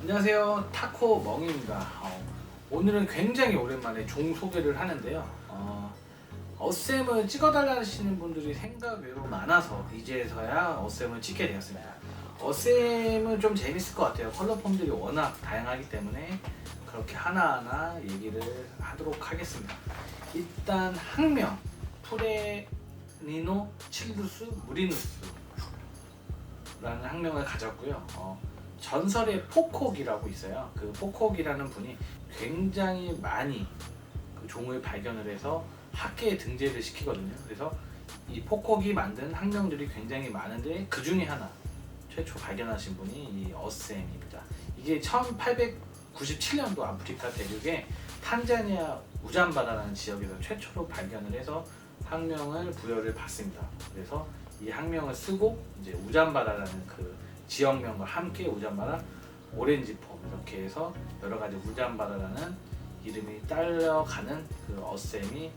안녕하세요, 타코 멍입니다. 오늘은 굉장히 오랜만에 종 소개를 하는데요. 어셈을 찍어달라 하시는 분들이 생각외로 많아서 이제서야 어셈을 찍게 되었습니다. 어셈은 좀 재밌을 것 같아요. 컬러 폼들이 워낙 다양하기 때문에 그렇게 하나하나 얘기를 하도록 하겠습니다. 일단 학명 프레니노 칠루스 무리누스라는 학명을 가졌고요. 전설의 포콕이라고 있어요. 그 포콕이라는 분이 굉장히 많이 그 종을 발견을 해서 학계에 등재를 시키거든요. 그래서 이 포콕이 만든 학명들이 굉장히 많은데 그 중에 하나 최초 발견하신 분이 이 어셈입니다. 이게 1897년도 아프리카 대륙의 탄자니아 우잠바라라는 지역에서 최초로 발견을 해서 학명을 부여를 받습니다. 그래서 이 학명을 쓰고 이제 우잠바라라는 그 지역명과 함께 우잠바라 오렌지폼 이렇게 해서 여러 가지 우잠바라라는 이름이 딸려가는 그 어셈이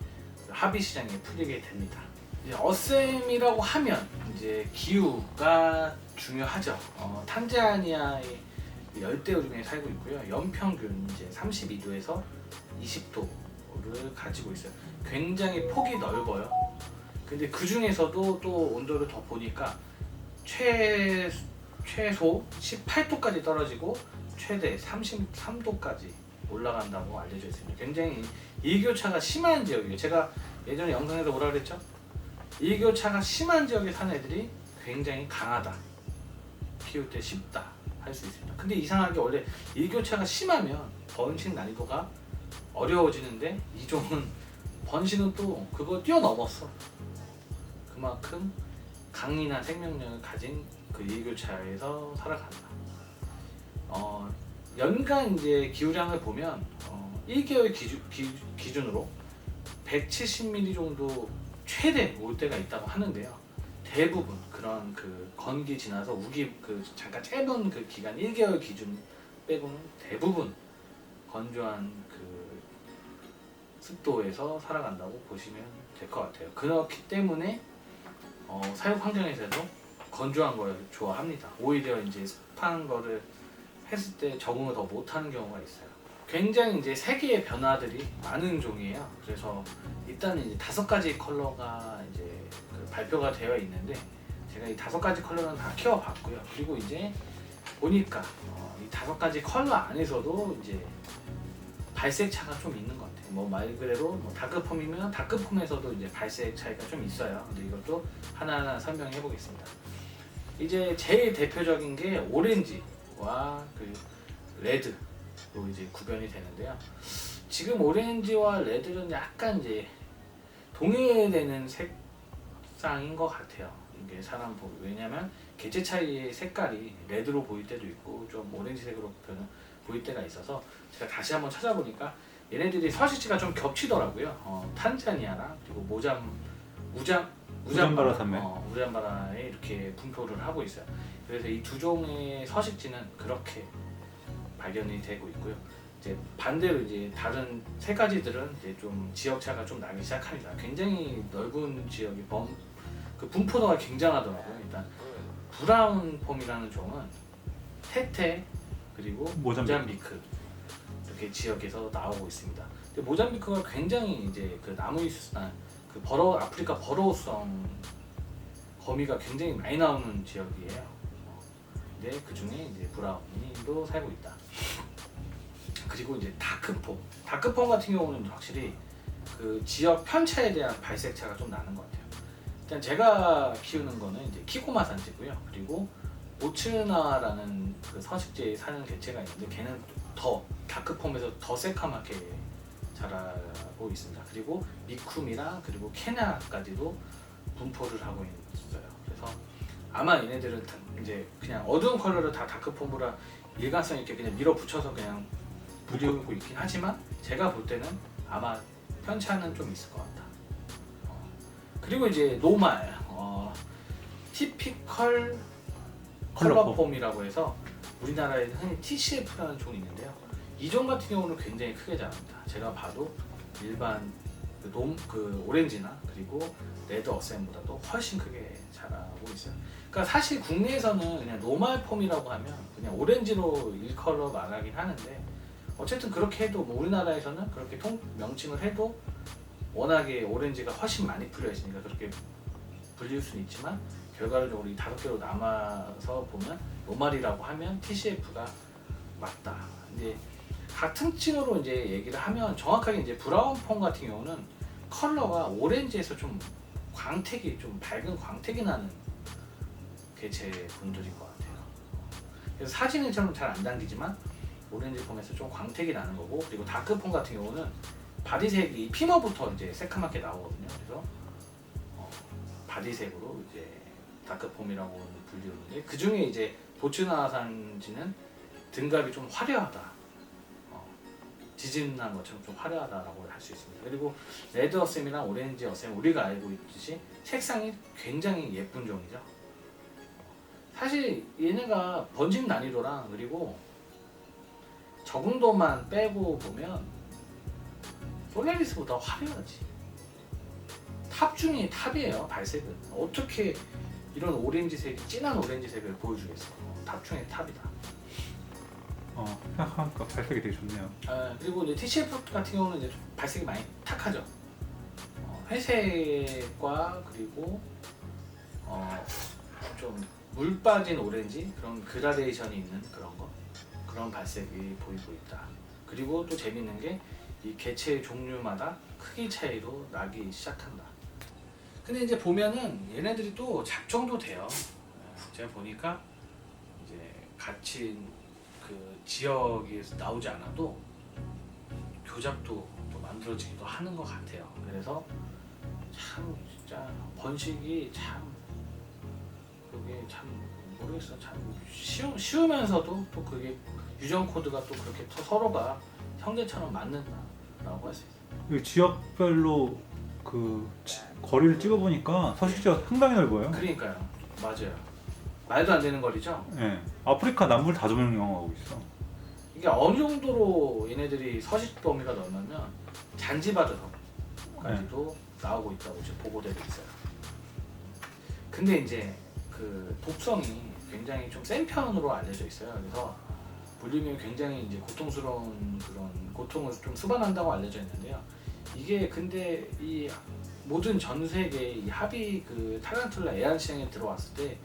그 합의 시장에 풀리게 됩니다. 이제 어셈이라고 하면 이제 기후가 중요하죠. 탄자니아의 열대우 중에 살고 있고요. 연평균 이제 32도에서 20도를 가지고 있어요. 굉장히 폭이 넓어요. 근데 그 중에서도 또 온도를 더 보니까 최소 18도까지 떨어지고 최대 33도까지 올라간다고 알려져 있습니다. 굉장히 일교차가 심한 지역이에요. 제가 예전에 영상에서 뭐라 그랬죠? 일교차가 심한 지역에 사는 애들이 굉장히 강하다, 키울 때 쉽다 할 수 있습니다. 근데 이상하게 원래 일교차가 심하면 번식 난이도가 어려워지는데 이 종은 번식은 또 그거 뛰어넘었어. 그만큼 강인한 생명력을 가진 그 일교차에서 살아간다. 연간 이제 기후량을 보면 1개월 기준으로 170mm 정도 최대 올 때가 있다고 하는데요. 대부분 그런 그 건기 지나서 우기 그 잠깐 짧은 그 기간 1개월 기준 빼고는 대부분 건조한 그 습도에서 살아간다고 보시면 될 것 같아요. 그렇기 때문에 사육 환경에서도 건조한 걸 좋아합니다. 오히려 이제 습한 거를 했을 때 적응을 더 못하는 경우가 있어요. 굉장히 이제 세계의 변화들이 많은 종이에요. 그래서 일단은 이제 5가지 컬러가 이제 그 발표가 되어 있는데 제가 이 5가지 컬러는 다 키워봤고요. 그리고 이제 보니까 이 5가지 컬러 안에서도 이제 발색 차가 좀 있는 것 같아요. 뭐 말 그대로 다크폼이면 다크폼에서도 이제 발색 차이가 좀 있어요. 근데 이것도 하나하나 설명해 보겠습니다. 이제 제일 대표적인 게 오렌지와 그 레드로 이제 구별이 되는데요. 지금 오렌지와 레드는 약간 이제 동일되는 색상인 것 같아요. 이게 사람 보기. 왜냐면 개체 차이의 색깔이 레드로 보일 때도 있고 좀 오렌지색으로 보일 때가 있어서 제가 다시 한번 찾아보니까 얘네들이 서식지가 좀 겹치더라고요. 탄자니아랑 그리고 우잠바라 산맥. 우잠바라에 이렇게 분포를 하고 있어요. 그래서 이 두 종의 서식지는 그렇게 발견이 되고 있고요. 이제 반대로 이제 다른 3가지들은 이제 좀 지역차가 좀 나기 시작합니다. 굉장히 넓은 지역이 그 분포도가 굉장하더라고요. 일단 브라운 폼이라는 종은 테테 그리고 모잠비크 이렇게 지역에서 나오고 있습니다. 근데 모잠비크가 굉장히 이제 그 나무이스나 그 아프리카 버러우성 거미가 굉장히 많이 나오는 지역이에요. 근데 그 중에 이제 브라운이도 살고 있다. 그리고 이제 다크폼 같은 경우는 확실히 그 지역 편차에 대한 발색차가 좀 나는 것 같아요. 일단 제가 키우는 거는 이제 키고마 산지고요. 그리고 오츠나라는 그 서식지에 사는 개체가 있는데 걔는 더 다크폼에서 더 새까맣게 자라고 있습니다. 그리고 미쿰이랑 그리고 케냐까지도 분포를 하고 있어요. 그래서 아마 얘네들은 이제 그냥 어두운 컬러를 다 다크폼으로 일관성 있게 그냥 밀어붙여서 그냥 부리고 있긴 하지만 제가 볼 때는 아마 편차는 좀 있을 것 같다. 그리고 이제 노말 티피컬 컬러폼이라고 해서 우리나라에 흔히 TCF라는 종이 있는데요. 이 종 같은 경우는 굉장히 크게 자랍니다. 제가 봐도 일반 그 오렌지나 그리고 레드 어셈보다도 훨씬 크게 자라고 있어요. 그러니까 사실 국내에서는 그냥 노멀 폼이라고 하면 그냥 오렌지로 일컬어 말하긴 하는데 어쨌든 그렇게 해도 뭐 우리나라에서는 그렇게 명칭을 해도 워낙에 오렌지가 훨씬 많이 풀려 있으니까 그렇게 불릴 수는 있지만 결과적으로 이 5개로 남아서 보면 노말이라고 하면 TCF가 맞다. 이제 각 특징으로 이제 얘기를 하면 정확하게 이제 브라운 폼 같은 경우는 컬러가 오렌지에서 좀 광택이 좀 밝은 광택이 나는 개체 분들인 것 같아요. 그래서 사진은 잘 안 당기지만 오렌지 폼에서 좀 광택이 나는 거고, 그리고 다크 폼 같은 경우는 바디색이 피머부터 이제 새카맣게 나오거든요. 그래서 바디색으로 이제 다크 폼이라고 불리우는데 그 중에 이제 보츠나산지는 등갑이 좀 화려하다. 지진난 것처럼 좀 화려하다라고 할 수 있습니다. 그리고 레드 어셈이랑 오렌지 어셈 우리가 알고 있듯이 색상이 굉장히 예쁜 종이죠. 사실 얘네가 번식 난이도랑 그리고 적응도만 빼고 보면 솔라리스보다 화려하지. 탑 중에 탑이에요. 발색은 어떻게 이런 오렌지색이 진한 오렌지색을 보여주겠어. 탑 중에 탑이다. 생각하니까 발색이 되게 좋네요. 그리고 이제 TCF 같은 경우는 이제 발색이 많이 탁하죠. 회색과 그리고 좀 물 빠진 오렌지 그런 그라데이션이 있는 그런 발색이 보이고 있다. 그리고 또 재밌는 게 이 개체 종류마다 크기 차이로 나기 시작한다. 근데 이제 보면은 얘네들이 또 작정도 돼요. 제가 보니까 이제 같이 그 지역에서 나오지 않아도 교잡도 또 만들어지기도 하는 것 같아요. 그래서 참 진짜 번식이 참 그게 참 모르겠어. 참 쉬우면서도 또 그게 유전 코드가 또 그렇게 서로가 형제처럼 맞는다라고 할 수 있어요. 이 지역별로 그 거리를 찍어보니까 서식지가 상당히 넓어요. 그러니까요. 맞아요. 말도 안 되는 거리죠. 네. 아프리카 남부를 다 점령하고 있어. 이게 어느 정도로 얘네들이 서식 범위가 넓냐면 잔지바르섬까지도 나오고 있다고 지금 보고되고 있어요. 근데 이제 그 독성이 굉장히 좀 센 편으로 알려져 있어요. 그래서 물리면 굉장히 이제 고통스러운 그런 고통을 좀 수반한다고 알려져 있는데요. 이게 근데 이 모든 전 세계 이 합의 그 타란툴라 애완시장에 들어왔을 때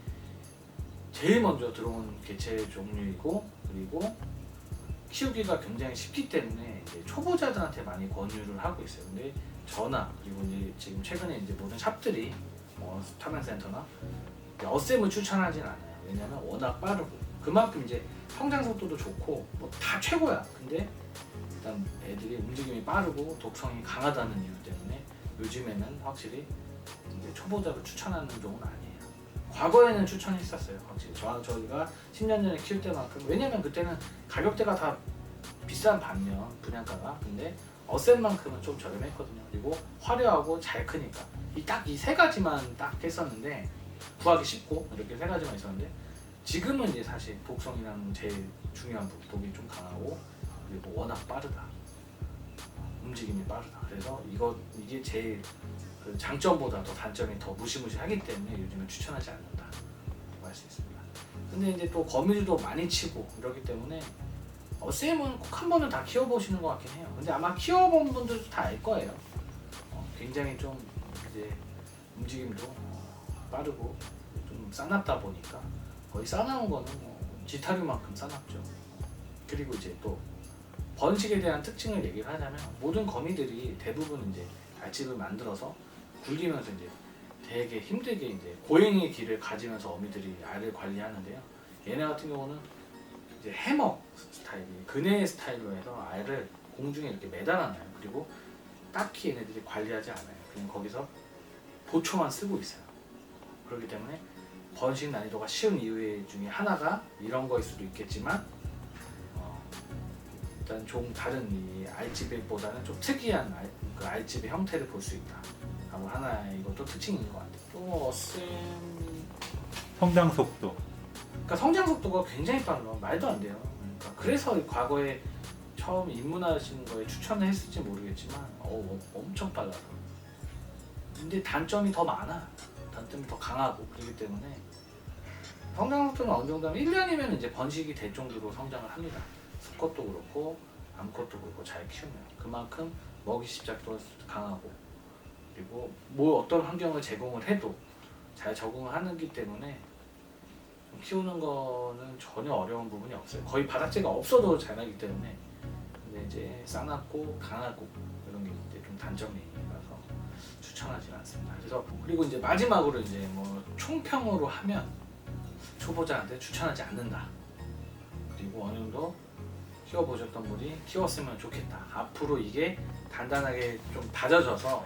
제일 먼저 들어온 개체 종류이고, 그리고 키우기가 굉장히 쉽기 때문에 이제 초보자들한테 많이 권유를 하고 있어요. 근데 저나 그리고 이제 지금 최근에 이제 모든 샵들이 타면센터나 어셈을 추천하진 않아요. 왜냐면 워낙 빠르고 그만큼 이제 성장 속도도 좋고 뭐 다 최고야. 근데 일단 애들이 움직임이 빠르고 독성이 강하다는 이유 때문에 요즘에는 확실히 이제 초보자를 추천하는 종은 아니에요. 과거에는 추천했었어요. 확실히 저희가 10년 전에 키울 때만큼, 왜냐면 그때는 가격대가 다 비싼 반면 분양가가, 근데 어셈만큼은 좀 저렴했거든요. 그리고 화려하고 잘 크니까 딱 이 세 가지만 딱 했었는데 구하기 쉽고 이렇게 세 가지만 있었는데 지금은 이제 사실 독성이라는 제일 중요한 독이 좀 강하고 그리고 워낙 빠르다. 움직임이 빠르다. 그래서 이게 제일 그 장점보다 더 단점이 더 무시무시하기 때문에 요즘은 추천하지 않는다고 할 수 있습니다. 근데 이제 또 거미줄도 많이 치고 이러기 때문에 쌤은 꼭 한 번은 다 키워보시는 것 같긴 해요. 근데 아마 키워본 분들도 다 알 거예요. 굉장히 좀 이제 움직임도 빠르고 좀 싸납다 보니까 거의 싸나운 거는 지타류만큼 싸납죠. 그리고 이제 또 번식에 대한 특징을 얘기를 하자면 모든 거미들이 대부분 이제 알집을 만들어서 굴리면서 이제 되게 힘들게 이제 고행의 길을 가지면서 어미들이 알을 관리하는데요. 얘네 같은 경우는 이제 해먹 스타일이 그네 스타일로 해서 알을 공중에 이렇게 매달아놔요. 그리고 딱히 얘네들이 관리하지 않아요. 그냥 거기서 보초만 쓰고 있어요. 그렇기 때문에 번식 난이도가 쉬운 이유 중에 하나가 이런 거일 수도 있겠지만 일단 좀 다른 이 알집보다는 좀 특이한 그 알집의 형태를 볼 수 있다 하고 하나의 이것도 특징인 것 같아요. 또 어셈 성장 속도. 그러니까 성장 속도가 굉장히 빨라. 말도 안 돼요. 그러니까 그래서 과거에 처음 입문하시는 거에 추천을 했을지 모르겠지만 엄청 빨라요. 근데 단점이 더 많아. 단점이 더 강하고 그렇기 때문에 성장 속도는 어느 정도 하면 1년이면 이제 번식이 될 정도로 성장을 합니다. 수컷도 그렇고 암컷도 그렇고 잘 키우면 그만큼 먹이 집착도 강하고 그리고 뭐 어떤 환경을 제공을 해도 잘 적응을 하기 때문에 키우는 거는 전혀 어려운 부분이 없어요. 거의 바닥재가 없어도 잘 나기 때문에. 근데 이제 싸납고 강하고 이런 게 이제 좀 단점이라서 추천하지 않습니다. 그래서 그리고 이제 마지막으로 이제 뭐 총평으로 하면 초보자한테 추천하지 않는다. 그리고 어느 정도 키워보셨던 분이 키웠으면 좋겠다. 앞으로 이게 단단하게 좀 다져져서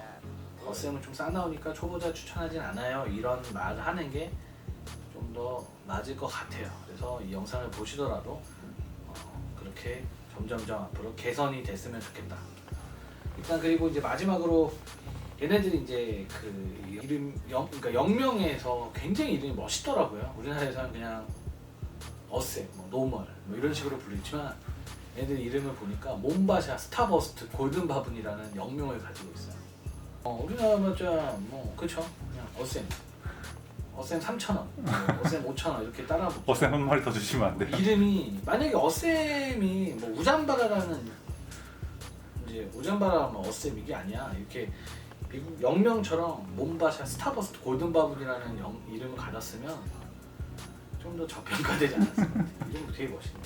어셈은 좀 싸나오니까 초보자 추천하진 않아요. 이런 말을 하는 게 좀 더 맞을 것 같아요. 그래서 이 영상을 보시더라도 그렇게 점점점 앞으로 개선이 됐으면 좋겠다. 일단 그리고 이제 마지막으로 얘네들이 이제 그 이름 그러니까 영명에서 굉장히 이름이 멋있더라고요. 우리나라에서는 그냥 어셈, 뭐 노멀 뭐 이런 식으로 불리지만 얘네들 이름을 보니까 몬바샤, 스타버스트, 골든바분이라는 영명을 가지고 있어요. 우리나라 맞자 뭐 그쵸? 그냥 어셈 3,000원, 어셈 5,000원 이렇게 따라붙죠. 어셈 한 마리 더 주시면 안 돼요? 이름이 만약에 어셈이 뭐 우잠바라라는 이제 우잠바라면 어셈 이게 아니야. 이렇게 미국 영명처럼 몬바샤, 스타버스트, 골든바분이라는 이름을 가졌으면 좀 더 저평가되지 않았을까. 이름 되게 멋있네.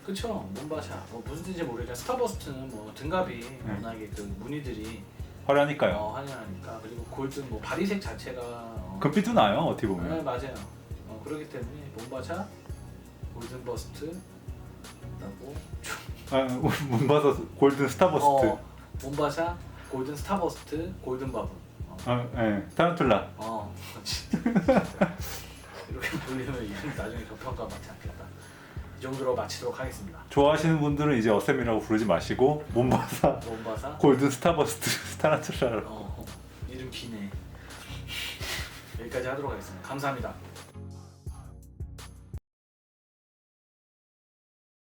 그쵸? 몬바샤 뭐 무슨 뜻인지 모르겠지만 스타버스트는 뭐 등갑이 워낙에 그 무늬들이 화려하니까요. 화려하니까 그리고 골든 뭐 바리색 자체가 금빛도 나요 어떻게 보면. 네 맞아요. 그렇기 때문에 몬바샤, 골든버스트라고 문바사 골든 스타버스트. 몬바샤, 골든 스타버스트, 골든바분. 네. 타란툴라. 이렇게 불리면 이름 나중에 저평가 받지 않겠다. 이 정도로 마치도록 하겠습니다. 좋아하시는 분들은 이제 어셈이라고 부르지 마시고 몬바사, 골든 스타버스트, 타란툴라로. 이름 기네. 여기까지 하도록 하겠습니다. 감사합니다.